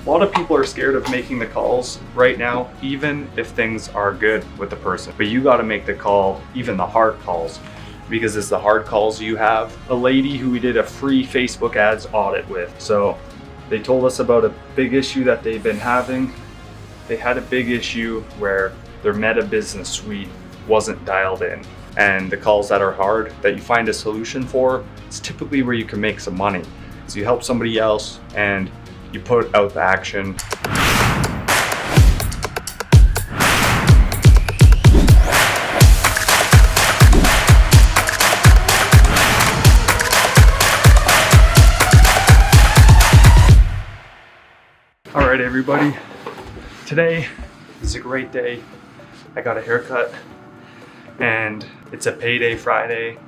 A lot of people are scared of making the calls right now, even if things are good with the person. But you got to make the call, even the hard calls, because it's the hard calls you have. A lady who we did a free Facebook ads audit with. So they told us about a big issue that they've been having. They had a big issue where their Meta Business Suite wasn't dialed in. And the calls that are hard, that you find a solution for, it's typically where you can make some money. So you help somebody else and you put out the action. All right, everybody. Today is a great day. I got a haircut and it's a payday Friday.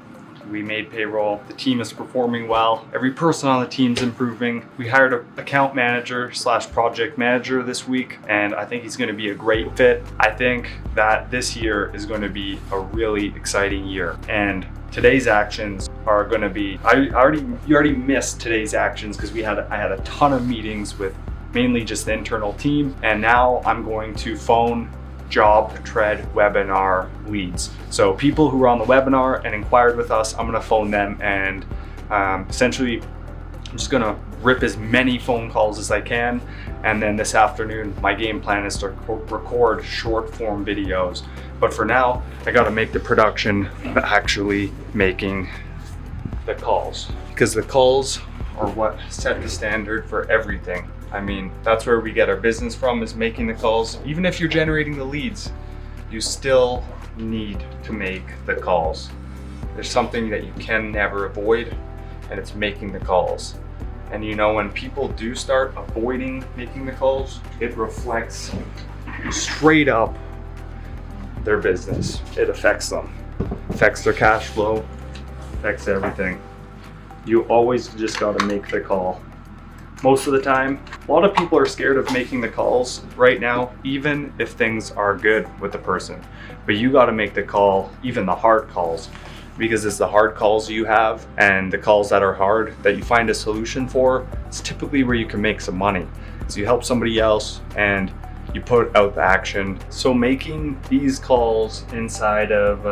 We made payroll. The team is performing well. Every person on the team's improving. We hired an account manager / project manager this week, and I think he's going to be a great fit. I think that this year is going to be a really exciting year. And today's actions are going to be, you already missed today's actions because I had a ton of meetings with mainly just the internal team. And now I'm going to phone JobTread webinar leads. So people who were on the webinar and inquired with us, I'm gonna phone them and essentially I'm just gonna rip as many phone calls as I can. And then this afternoon, my game plan is to record short form videos. But for now, I gotta make the production of actually making the calls, because the calls are what set the standard for everything. I mean, that's where we get our business from, is making the calls. Even if you're generating the leads, you still need to make the calls. There's something that you can never avoid, and it's making the calls. And you know, when people do start avoiding making the calls, it reflects straight up their business. It affects them, affects their cash flow, affects everything. You always just gotta make the call. Most of the time, a lot of people are scared of making the calls right now, even if things are good with the person. But you got to make the call, even the hard calls, because it's the hard calls you have and the calls that are hard that you find a solution for. It's typically where you can make some money. So you help somebody else and you put out the action. So making these calls inside of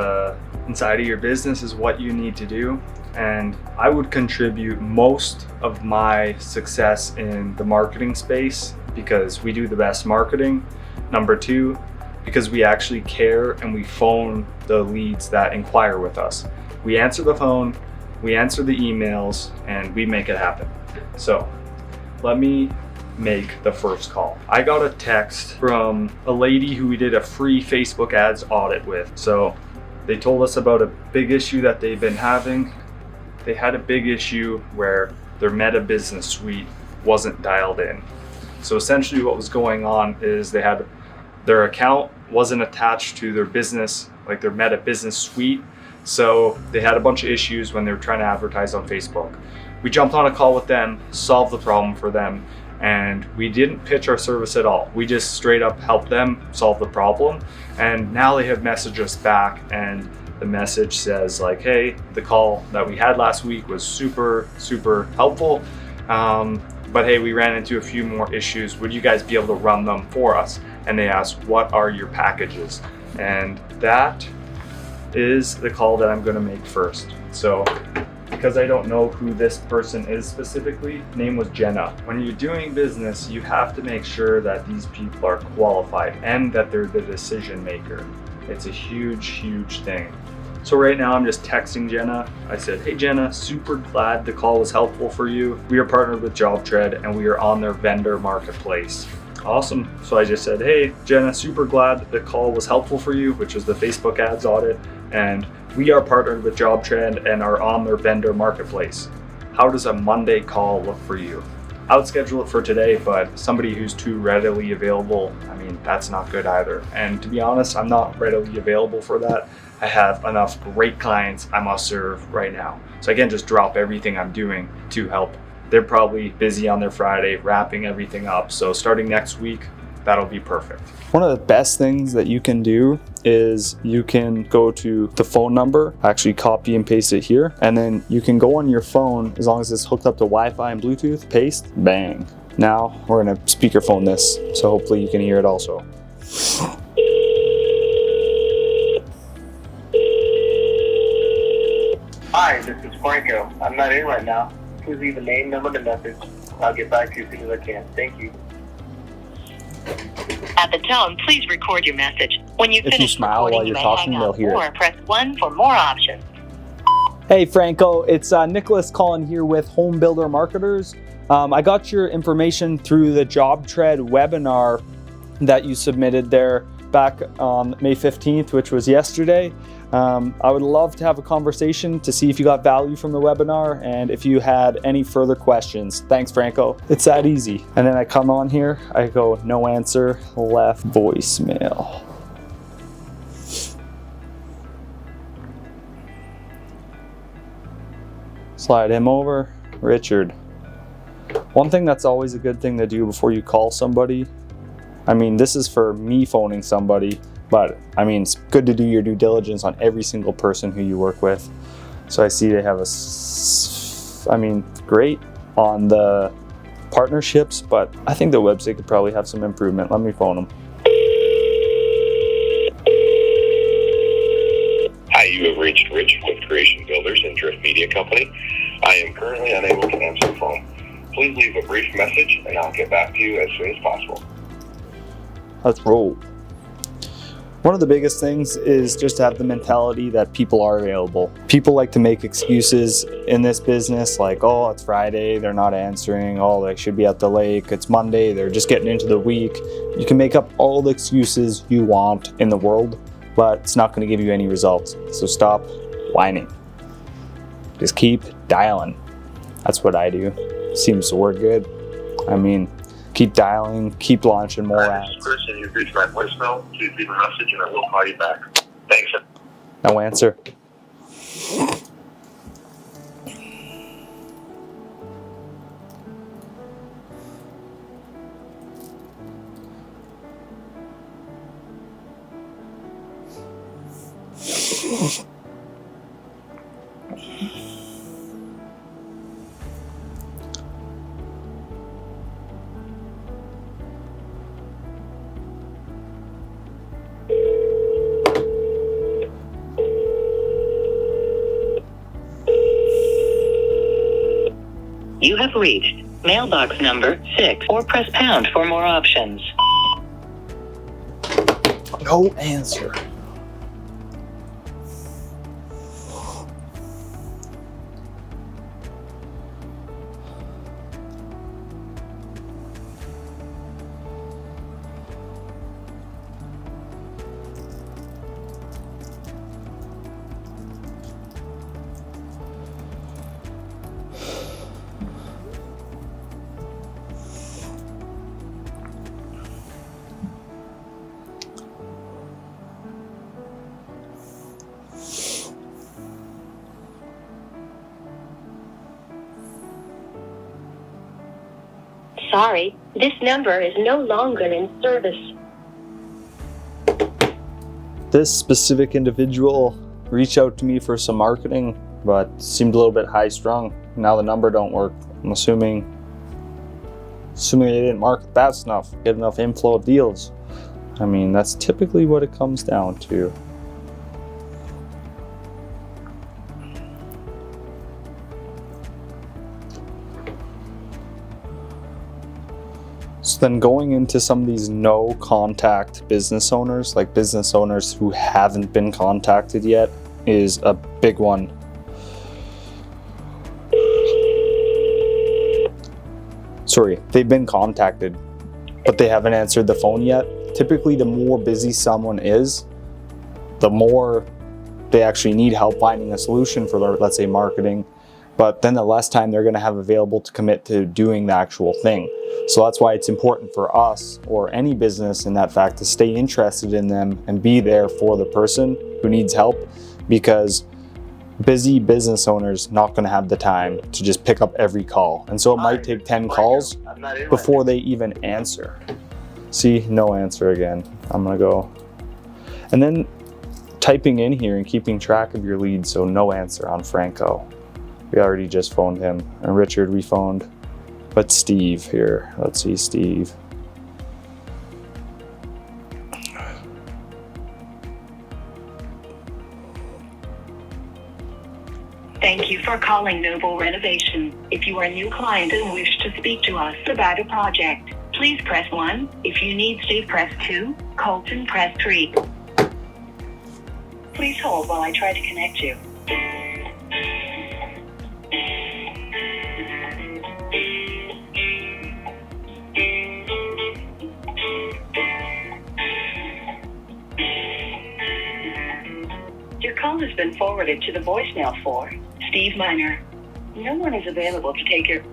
your business is what you need to do. And I would contribute most of my success in the marketing space because we do the best marketing. Number two, because we actually care and we phone the leads that inquire with us. We answer the phone, we answer the emails, and we make it happen. So let me make the first call. I got a text from a lady who we did a free Facebook ads audit with. So they told us about a big issue that they've been having. They had a big issue where their Meta Business Suite wasn't dialed in. So essentially what was going on is their account wasn't attached to their business, like their Meta Business Suite. So they had a bunch of issues when they were trying to advertise on Facebook. We jumped on a call with them, solved the problem for them, and we didn't pitch our service at all. We just straight up helped them solve the problem. And now they have messaged us back, and the message says like, hey, the call that we had last week was super, super helpful. But hey, we ran into a few more issues. Would you guys be able to run them for us? And they asked, what are your packages? And that is the call that I'm gonna make first. So because I don't know who this person is specifically, name was Jenna. When you're doing business, you have to make sure that these people are qualified and that they're the decision maker. It's a huge, huge thing. So right now I'm just texting Jenna. I said, hey Jenna, super glad the call was helpful for you. We are partnered with JobTread and we are on their vendor marketplace. Awesome. So I just said, hey Jenna, super glad the call was helpful for you, which is the Facebook ads audit. And we are partnered with JobTread and are on their vendor marketplace. How does a Monday call look for you? I would schedule it for today, but somebody who's too readily available, I mean, that's not good either. And to be honest, I'm not readily available for that. I have enough great clients I must serve right now. So I can't just drop everything I'm doing to help. They're probably busy on their Friday, wrapping everything up. So starting next week, that'll be perfect. One of the best things that you can do is you can go to the phone number, actually copy and paste it here, and then you can go on your phone, as long as it's hooked up to Wi-Fi and Bluetooth, paste, bang. Now we're gonna speakerphone this, so hopefully you can hear it also. Hi, this is Franco. I'm not in right now. Please leave a name, number, and message. I'll get back to you as soon as I can. Thank you. At the tone, please record your message. When you If you finish smile recording, while you're you may talking, hang they'll up hear or it. press 1 for more options. Hey Franco, it's Nicholas calling here with Home Builder Marketers. I got your information through the JobTread webinar that you submitted there back on May 15th, which was yesterday. I would love to have a conversation to see if you got value from the webinar and if you had any further questions. Thanks, Franco. It's that easy. And then I come on here, I go no answer, left voicemail. Slide him over. Richard. One thing that's always a good thing to do before you call somebody, I mean, this is for me phoning somebody, but I mean, it's good to do your due diligence on every single person who you work with. So I see they have great on the partnerships, but I think the website could probably have some improvement. Let me phone them. Hi, you have reached Rich with Creation Builders and Drift Media Company. I am currently unable to answer the phone. Please leave a brief message and I'll get back to you as soon as possible. Let's roll. One of the biggest things is just to have the mentality that people are available. People like to make excuses in this business like, oh, it's Friday, they're not answering, oh, they should be at the lake, it's Monday, they're just getting into the week. You can make up all the excuses you want in the world, but it's not going to give you any results. So stop whining. Just keep dialing. That's what I do. Seems to work good. I mean, keep dialing, keep launching more Hi, this is ads. Chris, and you've reached my voicemail. Please leave a message and I will call you back. Thanks. No answer. You have reached mailbox number 6 or press pound for more options. No answer. Sorry, this number is no longer in service. This specific individual reached out to me for some marketing, but seemed a little bit high strung. Now the number don't work. I'm assuming they didn't market fast enough, get enough inflow of deals. I mean, that's typically what it comes down to. So then going into some of these no contact business owners, like business owners who haven't been contacted yet, is a big one. Sorry, they've been contacted, but they haven't answered the phone yet. Typically, the more busy someone is, the more they actually need help finding a solution for their, let's say, marketing, but then the less time they're going to have available to commit to doing the actual thing. So that's why it's important for us or any business in that fact to stay interested in them and be there for the person who needs help, because busy business owners not going to have the time to just pick up every call. And so it might take 10 calls before they even answer. See, no answer again. I'm going to go. And then typing in here and keeping track of your leads. So no answer on Franco. We already just phoned him. And Richard, we phoned. But Steve here, let's see, Steve. Thank you for calling Noble Renovation. If you are a new client and wish to speak to us about a project, please press 1. If you need Steve, press 2. Colton, press 3. Please hold while I try to connect you. Your call has been forwarded to the voicemail for Steve Miner. No one is available to take your...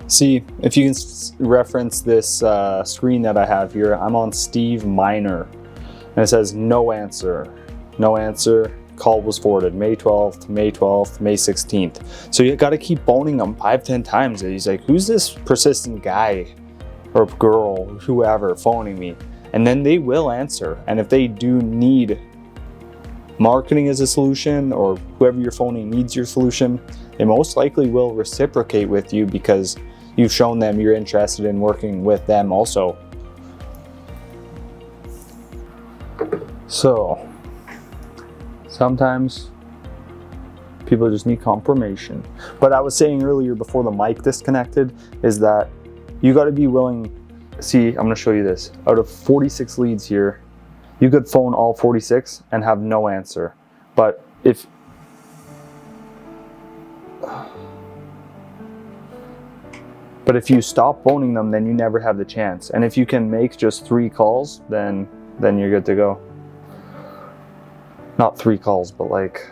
See, if you can reference this screen that I have here, I'm on Steve Miner. And it says no answer. No answer. Call was forwarded May 12th, May 12th, May 16th. So you got to keep phoning him 5-10 times. And he's like, who's this persistent guy or girl, whoever, phoning me? And then they will answer. And if they do need marketing as a solution, or whoever you're phoning needs your solution, they most likely will reciprocate with you because you've shown them you're interested in working with them also. So sometimes people just need confirmation. But I was saying earlier before the mic disconnected is that you got to be willing. See, I'm going to show you this. Out of 46 leads here, you could phone all 46 and have no answer. But if you stop phoning them, then you never have the chance. And if you can make just 3 calls, then you're good to go. Not 3 calls, but like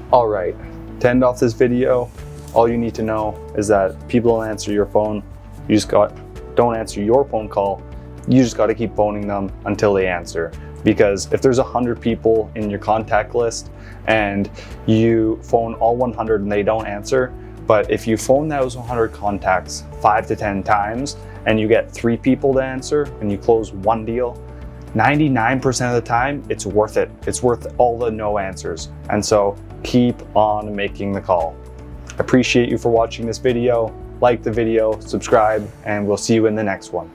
all right, to end off this video, all you need to know is that people don't answer your phone. Don't answer your phone call. You just got to keep phoning them until they answer. Because if there's 100 people in your contact list and you phone all 100 and they don't answer, but if you phone those 100 contacts 5 to 10 times and you get 3 people to answer and you close 1 deal, 99% of the time, it's worth it. It's worth all the no answers. And so keep on making the call. Appreciate you for watching this video. Like the video, subscribe, and we'll see you in the next one.